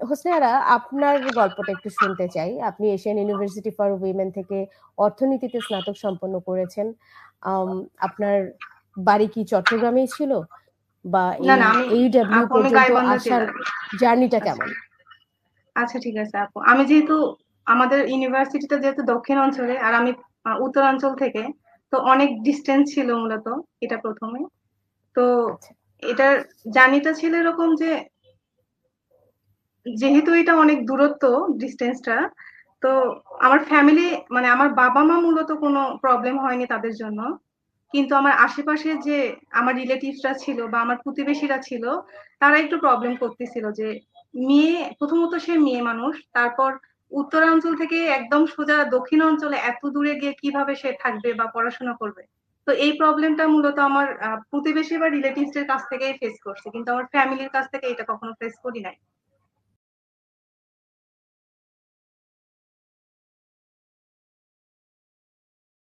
হোসনে আরা, আপনার গল্পটা একটু শুনতে চাই। আপনি এশিয়ান ইউনিভার্সিটি ফর উইমেন থেকে অর্থনীতিতে স্নাতক সম্পন্ন করেছেন। আম আপনার বাড়ি কি চট্টগ্রামেই ছিল? বা না এই না আমি এইডব্লিউ আপু আমি পর্যন্ত গাইবান্ধা আসার জেলার। জার্নিটা আচ্ছা কেমন? আচ্ছা ঠিক আছে আপু, আমি যেহেতু আমাদের ইউনিভার্সিটিটা যেহেতু দক্ষিণ অঞ্চলে আর আমি উত্তরাঞ্চল থেকে, তো অনেক ডিস্টেন্স ছিল মূলত, এটা প্রথমে। তো আচ্ছা। এটার জার্নিটা ছিল এরকম যে, যেহেতু এটা অনেক দূরত্ব, ডিস্টেন্সটা, তো আমার ফ্যামিলি মানে আমার বাবা মা মূলত কোনো প্রবলেম হয়নি তাদের জন্য, কিন্তু আমার আশেপাশে যে আমার রিলেটিভসরা ছিল বা আমার প্রতিবেশীরা ছিল, তারা একটু প্রবলেম করতেছিল যে মেয়ে, প্রথমত সে মেয়ে মানুষ, তারপর উত্তরাঞ্চল থেকে একদম সোজা দক্ষিণ অঞ্চলে এত দূরে গিয়ে কিভাবে সে থাকবে বা পড়াশোনা করবে। তো এই প্রবলেমটা মূলত আমার প্রতিবেশী বা রিলেটিভস এর কাছ থেকেই ফেস করছে, কিন্তু আমার ফ্যামিলির কাছ থেকে এটা কখনো ফেস করি নাই।